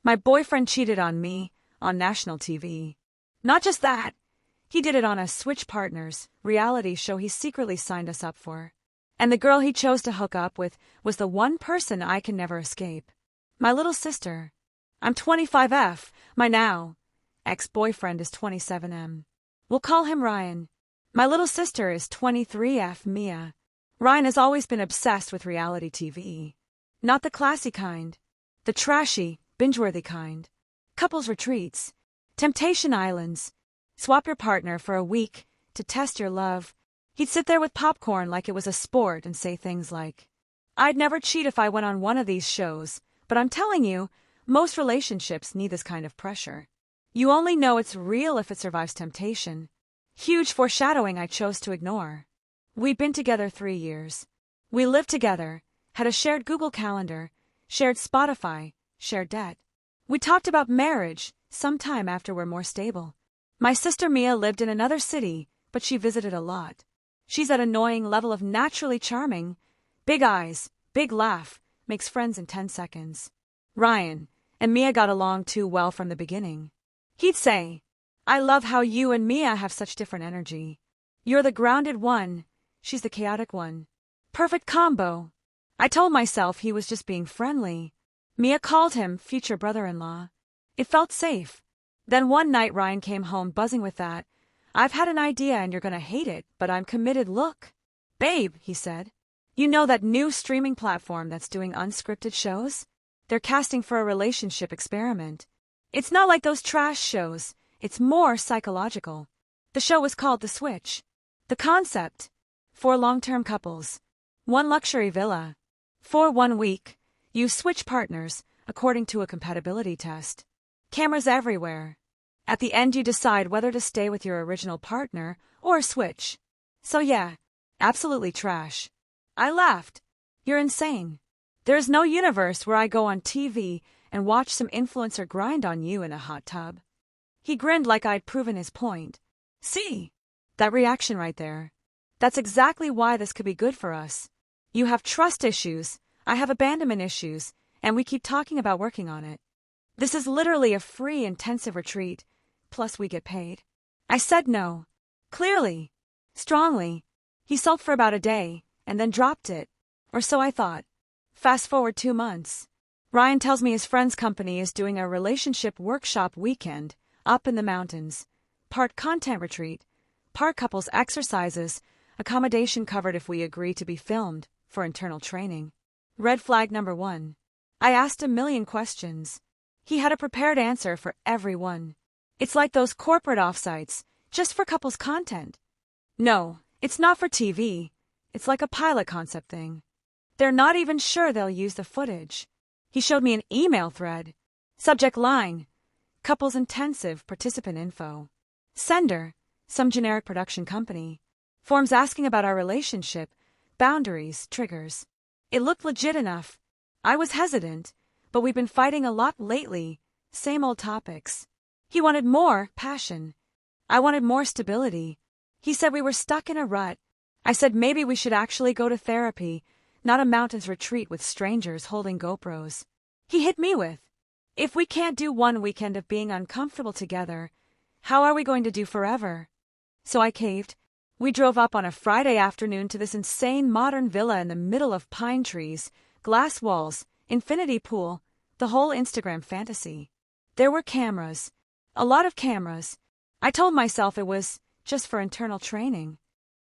My boyfriend cheated on me on national TV. Not just that, he did it on a Switch Partners reality show he secretly signed us up for. And the girl he chose to hook up with was the one person I can never escape. My little sister. I'm 25F, my now ex-boyfriend is 27M. We'll call him Ryan. My little sister is 23F Mia. Ryan has always been obsessed with reality TV. Not the classy kind. The trashy, binge-worthy kind. Couples retreats. Temptation islands. Swap your partner for a week to test your love. He'd sit there with popcorn like it was a sport and say things like, "I'd never cheat if I went on one of these shows, but I'm telling you, most relationships need this kind of pressure. You only know it's real if it survives temptation." Huge foreshadowing I chose to ignore. We'd been together 3 years. We lived together, had a shared Google Calendar, shared Spotify, shared debt. We talked about marriage sometime after we're more stable. My sister Mia lived in another city, but she visited a lot. She's that annoying level of naturally charming. Big eyes, big laugh, makes friends in 10 seconds. Ryan and Mia got along too well from the beginning. He'd say, "I love how you and Mia have such different energy. You're the grounded one, she's the chaotic one. Perfect combo." I told myself he was just being friendly. Mia called him future brother-in-law. It felt safe. Then one night Ryan came home buzzing with that, "I've had an idea and you're gonna hate it, but I'm committed look." "Babe," he said, "you know that new streaming platform that's doing unscripted shows? They're casting for a relationship experiment. It's not like those trash shows, it's more psychological." The show was called The Switch. The concept: 4 long-term couples, 1 luxury villa. For 1 week, you switch partners according to a compatibility test. Cameras everywhere. At the end you decide whether to stay with your original partner or switch. So yeah, absolutely trash. I laughed. "You're insane. There's no universe where I go on TV and watch some influencer grind on you in a hot tub." He grinned like I'd proven his point. "See? That reaction right there. That's exactly why this could be good for us. You have trust issues, I have abandonment issues, and we keep talking about working on it. This is literally a free intensive retreat, plus we get paid." I said no. Clearly. Strongly. He sulked for about a day, and then dropped it. Or so I thought. Fast forward 2 months. Ryan tells me his friend's company is doing a relationship workshop weekend, up in the mountains. Part content retreat, part couples exercises, accommodation covered if we agree to be filmed, for internal training. Red flag number 1. I asked a million questions. He had a prepared answer for every one. It's like those corporate offsites, just for couples content. No, it's not for TV. It's like a pilot concept thing. They're not even sure they'll use the footage. He showed me an email thread. Subject line: Couples Intensive Participant Info. Sender: some generic production company. Forms asking about our relationship, boundaries, triggers. It looked legit enough. I was hesitant, but we've been fighting a lot lately. Same old topics. He wanted more passion. I wanted more stability. He said we were stuck in a rut. I said maybe we should actually go to therapy, not a mountains retreat with strangers holding GoPros. He hit me with, "If we can't do 1 weekend of being uncomfortable together, how are we going to do forever?" So I caved. We drove up on a Friday afternoon to this insane modern villa in the middle of pine trees, glass walls, infinity pool, the whole Instagram fantasy. There were cameras. A lot of cameras. I told myself it was just for internal training.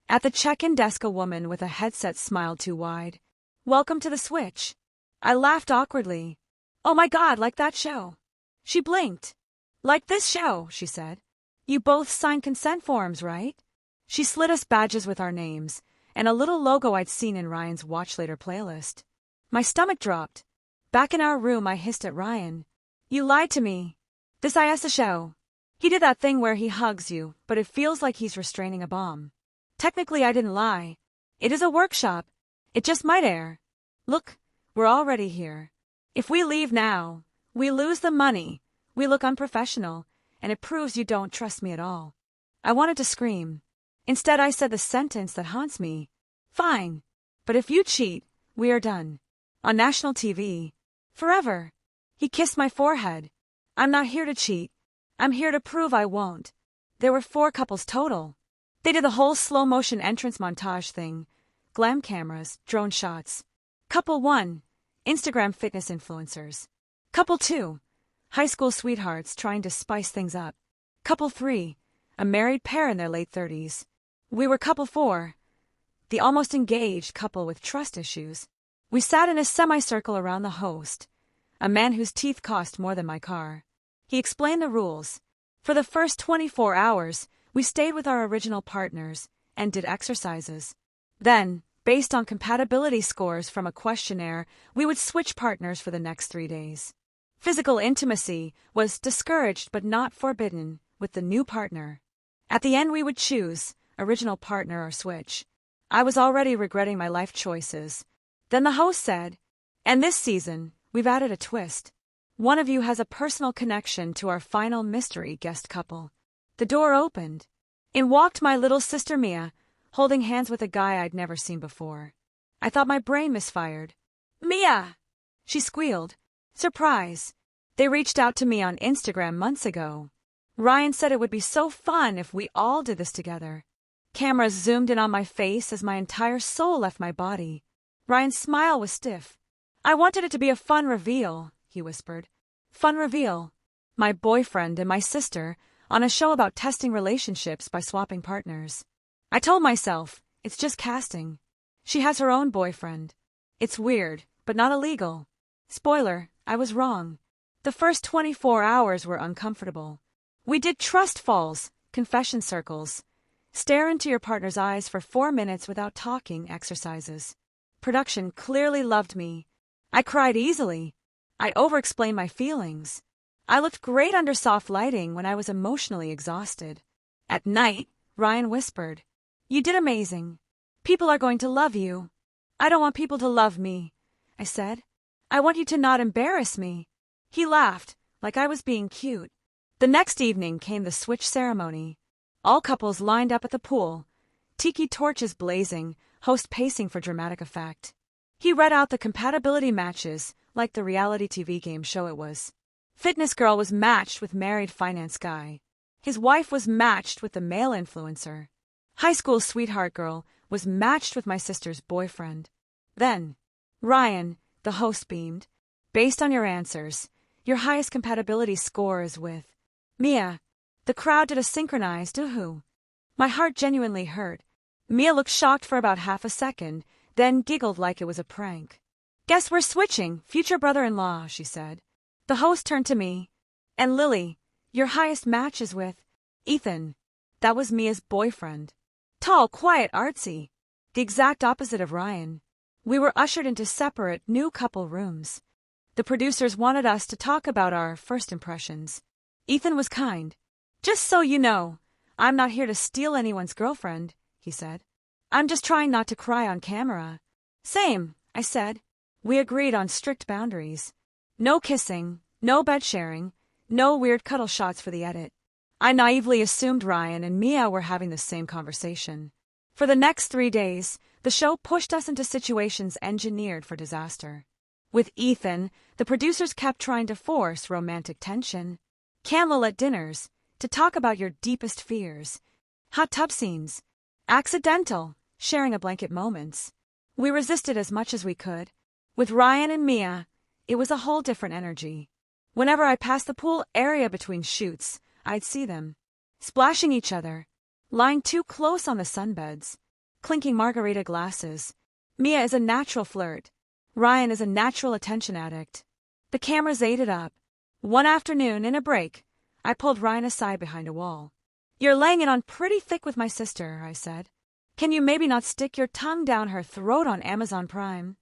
At the check-in desk a woman with a headset smiled too wide. "Welcome to the Switch." I laughed awkwardly. "Oh my God, like that show." She blinked. "Like this show," she said. "You both signed consent forms, right?" She slid us badges with our names, and a little logo I'd seen in Ryan's Watch Later playlist. My stomach dropped. Back in our room I hissed at Ryan. "You lied to me. This is a show." He did that thing where he hugs you, but it feels like he's restraining a bomb. Technically I didn't lie. It is a workshop. It just might air. Look, we're already here. If we leave now, we lose the money, we look unprofessional, and it proves you don't trust me at all. I wanted to scream. Instead I said the sentence that haunts me. "Fine. But if you cheat, we are done. On national TV. Forever." He kissed my forehead. I'm not here to cheat. I'm here to prove I won't. There were 4 couples total. They did the whole slow-motion entrance montage thing. Glam cameras, drone shots. Couple 1, Instagram fitness influencers. Couple 2, high school sweethearts trying to spice things up. Couple 3, a married pair in their late 30s. We were couple 4, the almost engaged couple with trust issues. We sat in a semicircle around the host, a man whose teeth cost more than my car. He explained the rules. For the first 24 hours, we stayed with our original partners and did exercises. Then, based on compatibility scores from a questionnaire, we would switch partners for the next 3 days. Physical intimacy was discouraged but not forbidden with the new partner. At the end we would choose, original partner or switch. I was already regretting my life choices. Then the host said, "And this season, we've added a twist. One of you has a personal connection to our final mystery guest couple." The door opened. In walked my little sister Mia, holding hands with a guy I'd never seen before. I thought my brain misfired. "Mia!" she squealed. Surprise. They reached out to me on Instagram months ago. Ryan said it would be so fun if we all did this together. Cameras zoomed in on my face as my entire soul left my body. Ryan's smile was stiff. "I wanted it to be a fun reveal," he whispered. "Fun reveal. My boyfriend and my sister on a show about testing relationships by swapping partners." I told myself, it's just casting. She has her own boyfriend. It's weird, but not illegal. Spoiler, I was wrong. The first 24 hours were uncomfortable. We did trust falls, confession circles, stare into your partner's eyes for 4 minutes without talking exercises. Production clearly loved me. I cried easily. I over-explained my feelings. I looked great under soft lighting when I was emotionally exhausted. At night, Ryan whispered, "You did amazing. People are going to love you." "I don't want people to love me," I said. "I want you to not embarrass me." He laughed, like I was being cute. The next evening came the switch ceremony. All couples lined up at the pool, tiki torches blazing, host pacing for dramatic effect. He read out the compatibility matches, like the reality TV game show it was. Fitness girl was matched with married finance guy. His wife was matched with the male influencer. High school sweetheart girl was matched with my sister's boyfriend. Then, Ryan, the host beamed, "Based on your answers, your highest compatibility score is with Mia." The crowd did a synchronized "ooh." My heart genuinely hurt. Mia looked shocked for about half a second, then giggled like it was a prank. "Guess we're switching, future brother-in-law," she said. The host turned to me. "And Lily, your highest match is with Ethan." That was Mia's boyfriend. Tall, quiet, artsy. The exact opposite of Ryan. We were ushered into separate, new couple rooms. The producers wanted us to talk about our first impressions. Ethan was kind. "Just so you know, I'm not here to steal anyone's girlfriend," he said. "I'm just trying not to cry on camera." "Same," I said. We agreed on strict boundaries. No kissing, no bed sharing, no weird cuddle shots for the edit. I naively assumed Ryan and Mia were having the same conversation. For the next 3 days, the show pushed us into situations engineered for disaster. With Ethan, the producers kept trying to force romantic tension. Candlelit dinners, to talk about your deepest fears. Hot tub scenes. Accidental, sharing a blanket moments. We resisted as much as we could. With Ryan and Mia, it was a whole different energy. Whenever I passed the pool area between shoots, I'd see them. Splashing each other. Lying too close on the sunbeds. Clinking margarita glasses. Mia is a natural flirt. Ryan is a natural attention addict. The cameras ate it up. One afternoon, in a break, I pulled Ryan aside behind a wall. "You're laying it on pretty thick with my sister," I said. "Can you maybe not stick your tongue down her throat on Amazon Prime?"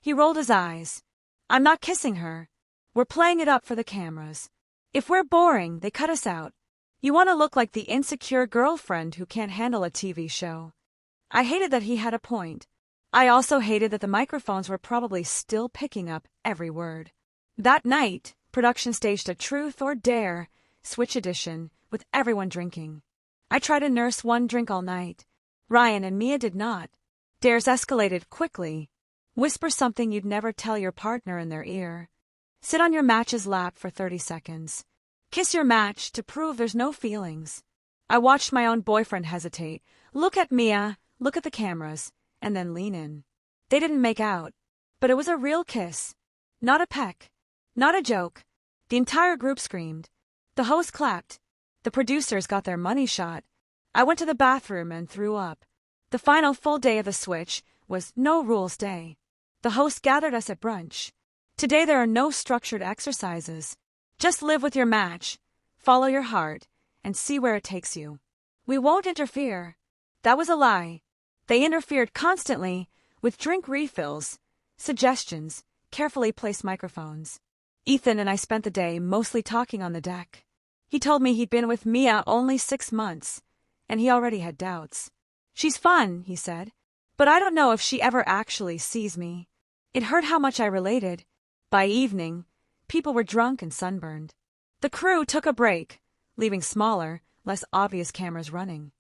He rolled his eyes. "I'm not kissing her. We're playing it up for the cameras. If we're boring, they cut us out. You want to look like the insecure girlfriend who can't handle a TV show." I hated that he had a point. I also hated that the microphones were probably still picking up every word. That night, production staged a Truth or Dare Switch edition with everyone drinking. I tried to nurse one drink all night. Ryan and Mia did not. Dares escalated quickly. Whisper something you'd never tell your partner in their ear. Sit on your match's lap for 30 seconds. Kiss your match to prove there's no feelings. I watched my own boyfriend hesitate, look at Mia, look at the cameras, and then lean in. They didn't make out, but it was a real kiss. Not a peck. Not a joke. The entire group screamed. The host clapped. The producers got their money shot. I went to the bathroom and threw up. The final full day of the switch was no rules day. The host gathered us at brunch. Today there are no structured exercises. Just live with your match, follow your heart, and see where it takes you. We won't interfere. That was a lie. They interfered constantly with drink refills, suggestions, carefully placed microphones. Ethan and I spent the day mostly talking on the deck. He told me he'd been with Mia only 6 months, and he already had doubts. She's fun, he said, but I don't know if she ever actually sees me. It hurt how much I related. By evening, people were drunk and sunburned. The crew took a break, leaving smaller, less obvious cameras running.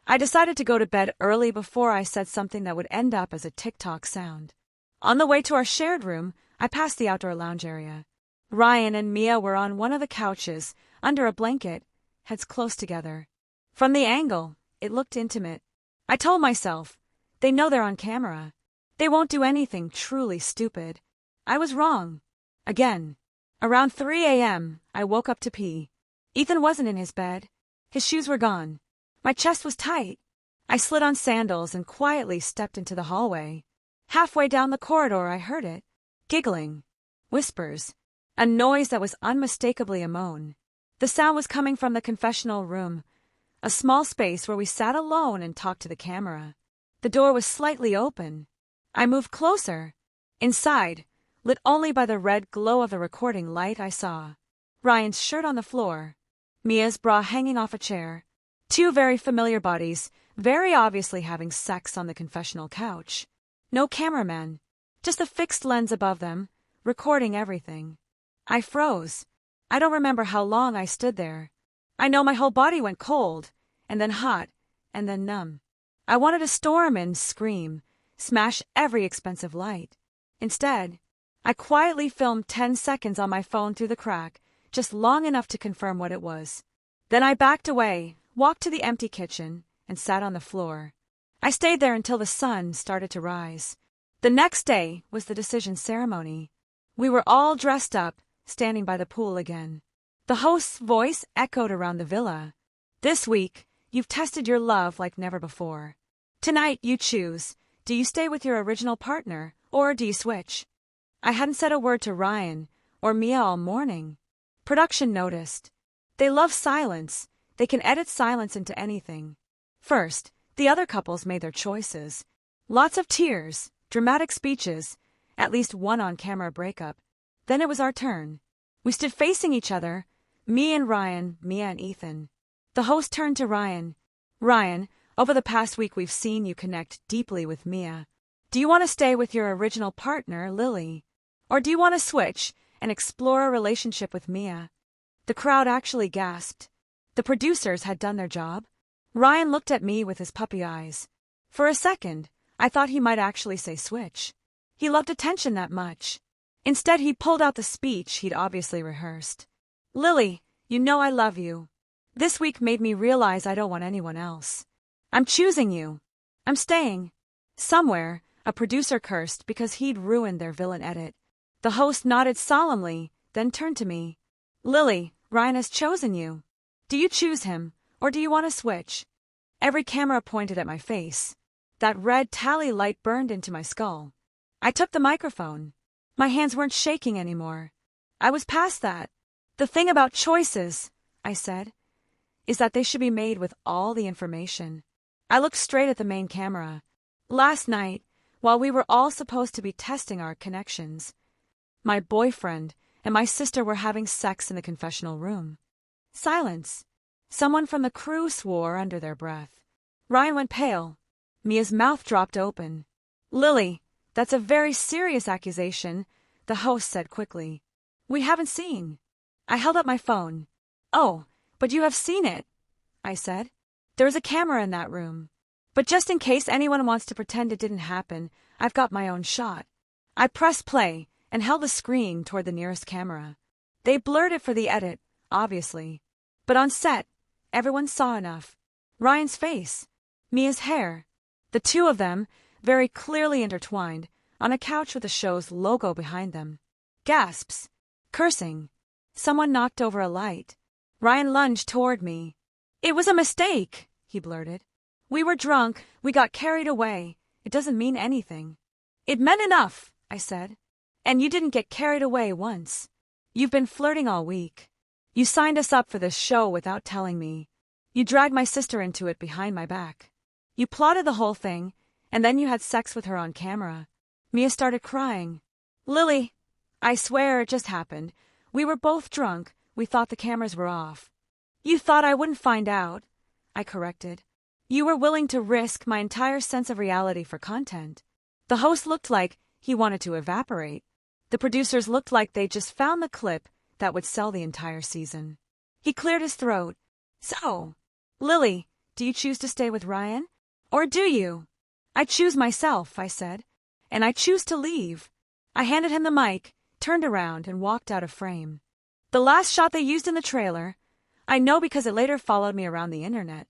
I decided to go to bed early before I said something that would end up as a TikTok sound. On the way to our shared room, I passed the outdoor lounge area. Ryan and Mia were on one of the couches, under a blanket, heads close together. From the angle, it looked intimate. I told myself, they know they're on camera. They won't do anything truly stupid. I was wrong. Again. Around 3 a.m., I woke up to pee. Ethan wasn't in his bed. His shoes were gone. My chest was tight. I slid on sandals and quietly stepped into the hallway. Halfway down the corridor, I heard it. Giggling. Whispers. A noise that was unmistakably a moan. The sound was coming from the confessional room, a small space where we sat alone and talked to the camera. The door was slightly open. I moved closer. Inside, lit only by the red glow of the recording light, I saw Ryan's shirt on the floor, Mia's bra hanging off a chair, 2 very familiar bodies, very obviously having sex on the confessional couch. No cameraman, just a fixed lens above them, recording everything. I froze. I don't remember how long I stood there. I know my whole body went cold, and then hot, and then numb. I wanted to storm and scream, smash every expensive light. Instead, I quietly filmed 10 seconds on my phone through the crack, just long enough to confirm what it was. Then I backed away, walked to the empty kitchen, and sat on the floor. I stayed there until the sun started to rise. The next day was the decision ceremony. We were all dressed up, standing by the pool again. The host's voice echoed around the villa. This week, you've tested your love like never before. Tonight, you choose. Do you stay with your original partner, or do you switch? I hadn't said a word to Ryan or Mia all morning. Production noticed. They love silence. They can edit silence into anything. First, the other couples made their choices. Lots of tears, dramatic speeches, at least one on-camera breakup. Then it was our turn. We stood facing each other, me and Ryan, Mia and Ethan. The host turned to Ryan. Ryan, over the past week we've seen you connect deeply with Mia. Do you want to stay with your original partner, Lily? Or do you want to switch and explore a relationship with Mia? The crowd actually gasped. The producers had done their job. Ryan looked at me with his puppy eyes. For a second, I thought he might actually say switch. He loved attention that much. Instead, he pulled out the speech he'd obviously rehearsed. Lily, you know I love you. This week made me realize I don't want anyone else. I'm choosing you. I'm staying. Somewhere, a producer cursed because he'd ruined their villain edit. The host nodded solemnly, then turned to me. Lily, Ryan has chosen you. Do you choose him, or do you want to switch? Every camera pointed at my face. That red tally light burned into my skull. I took the microphone. My hands weren't shaking anymore. I was past that. The thing about choices, I said, is that they should be made with all the information. I looked straight at the main camera. Last night, while we were all supposed to be testing our connections, my boyfriend and my sister were having sex in the confessional room. Silence. Someone from the crew swore under their breath. Ryan went pale. Mia's mouth dropped open. Lily, that's a very serious accusation, the host said quickly. We haven't seen. I held up my phone. Oh, but you have seen it, I said. There is a camera in that room. But just in case anyone wants to pretend it didn't happen, I've got my own shot. I pressed play, and held the screen toward the nearest camera. They blurred it for the edit, obviously. But on set, everyone saw enough. Ryan's face, Mia's hair, the two of them, very clearly intertwined, on a couch with the show's logo behind them. Gasps. Cursing. Someone knocked over a light. Ryan lunged toward me. "It was a mistake," he blurted. "We were drunk, we got carried away. It doesn't mean anything." "It meant enough," I said. "And you didn't get carried away once. You've been flirting all week. You signed us up for this show without telling me. You dragged my sister into it behind my back. You plotted the whole thing, and then you had sex with her on camera." Mia started crying. "Lily, I swear it just happened. We were both drunk. We thought the cameras were off." "You thought I wouldn't find out," I corrected. "You were willing to risk my entire sense of reality for content." The host looked like he wanted to evaporate. The producers looked like they just found the clip that would sell the entire season. He cleared his throat. "So, Lily, do you choose to stay with Ryan? Or do you?" "I choose myself," I said. "And I choose to leave." I handed him the mic, turned around, and walked out of frame. The last shot they used in the trailer, I know because it later followed me around the internet,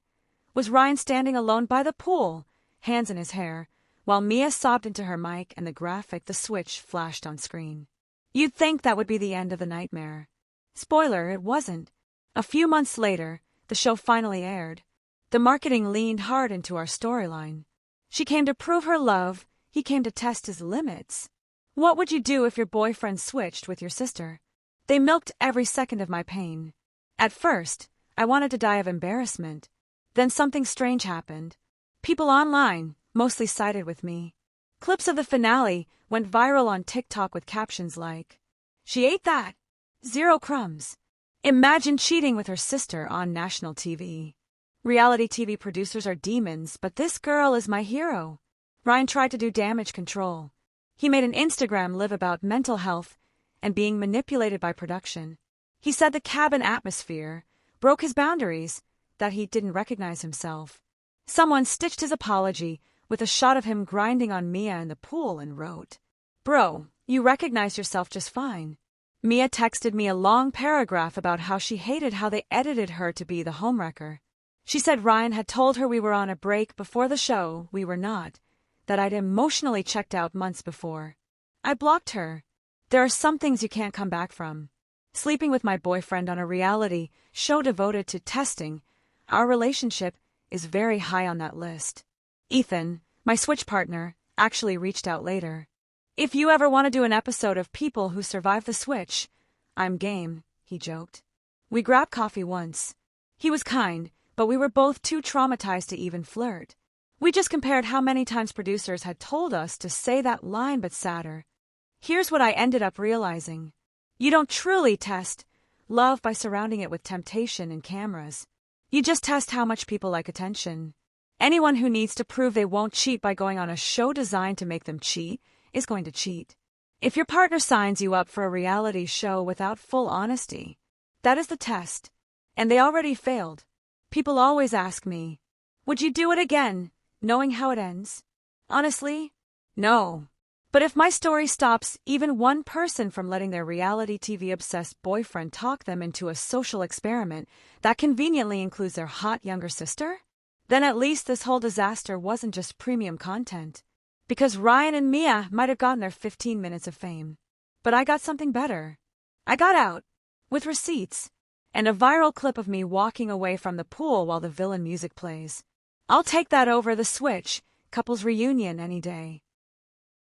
was Ryan standing alone by the pool, hands in his hair, while Mia sobbed into her mic and the switch flashed on screen. You'd think that would be the end of the nightmare. Spoiler, it wasn't. A few months later, the show finally aired. The marketing leaned hard into our storyline. She came to prove her love, he came to test his limits. What would you do if your boyfriend switched with your sister? They milked every second of my pain. At first, I wanted to die of embarrassment. Then something strange happened. People online mostly sided with me. Clips of the finale went viral on TikTok with captions like, "She ate that. 0 crumbs. Imagine cheating with her sister on national TV. Reality TV producers are demons, but this girl is my hero." Ryan tried to do damage control. He made an Instagram live about mental health and being manipulated by production. He said the cabin atmosphere broke his boundaries, that he didn't recognize himself. Someone stitched his apology with a shot of him grinding on Mia in the pool and wrote, "Bro, you recognize yourself just fine." Mia texted me a long paragraph about how she hated how they edited her to be the homewrecker. She said Ryan had told her we were on a break before the show, we were not, that I'd emotionally checked out months before. I blocked her. There are some things you can't come back from. Sleeping with my boyfriend on a reality show devoted to testing our relationship is very high on that list. Ethan, my switch partner, actually reached out later. "If you ever want to do an episode of people who survive the switch, I'm game," he joked. We grabbed coffee once. He was kind, but we were both too traumatized to even flirt. We just compared how many times producers had told us to say that line but sadder. Here's what I ended up realizing. You don't truly test love by surrounding it with temptation and cameras. You just test how much people like attention. Anyone who needs to prove they won't cheat by going on a show designed to make them cheat is going to cheat. If your partner signs you up for a reality show without full honesty, that is the test. And they already failed. People always ask me, "Would you do it again, knowing how it ends?" Honestly, no. But if my story stops even one person from letting their reality TV-obsessed boyfriend talk them into a social experiment that conveniently includes their hot younger sister, then at least this whole disaster wasn't just premium content. Because Ryan and Mia might have gotten their 15 minutes of fame. But I got something better. I got out, with receipts, and a viral clip of me walking away from the pool while the villain music plays. I'll take that over the switch, couples reunion any day.